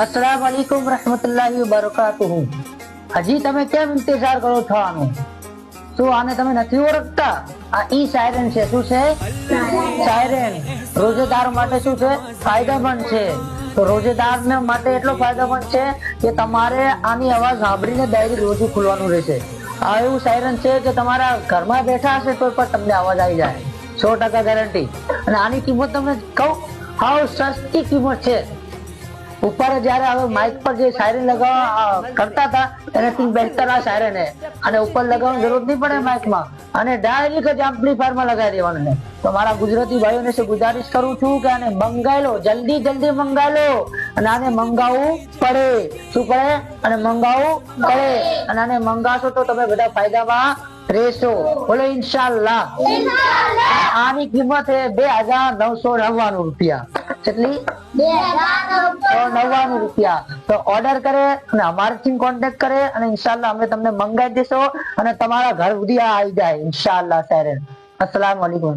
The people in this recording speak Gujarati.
अस्सलाम वालेकुम रहमतुल्लाहि व बरकातुहू। હજી તમે કેમ ઇંતજાર કરો છો આનો? શું આને તમે નથી ઓળખતા? આ ઈ સાયરન છે. શું છે? સાયરન. રોજેદાર માટે શું છે? ફાયદામંદ છે. તો રોજેદાર માટે એટલો ફાયદામંદ છે કે તમારે આની અવાજ સાંભળીને ડાયરેક્ટ રોજુ ખુલવાનું રહેશે. આ એવું સાયરન છે કે તમારા ઘરમાં બેઠા હશે તો પણ તમને અવાજ આવી જાય, 100% ગેરંટી. અને આની કિંમત તમને કહું, હાવ સસ્તી કિંમત છે. ઉપર જયારે હવે માઇક પર જે સાયરન લગાવવા કરતા હતા એનાથી બહેતર આ સાયરન હે. અને ઉપર લગાવવાની જરૂર નહીં પડે માઇકમાં, અને ડાયરેક્ટ જ એમ્પ્લીફાયરમાં લગાવી દેવાનું છે. તો મારા ગુજરાતી ભાઈઓને ગુજારિશ કરું છું કે આને મંગાવી લો, જલ્દી મંગાવી લો. અને આને મંગાવવું પડે. શું પડે? અને મંગાવવું પડે. અને આને મંગાવશો તો તમે બધા ફાયદામાં રહેશો. બોલો ઇન્શાલ્લાહ. આની કિંમત છે 2999 રૂપિયા. કેટલી? 2999 રૂપિયા. તો ઓર્ડર કરે અને અમારાથી કોન્ટેક્ટ કરે અને ઇન્શાલ્લાહ અમે તમને મંગાવી દેશો અને તમારા ઘર સુધી આવી જાય ઇન્શાલ્લાહ. સાયરન. અસ્સલામુ અલૈકુમ.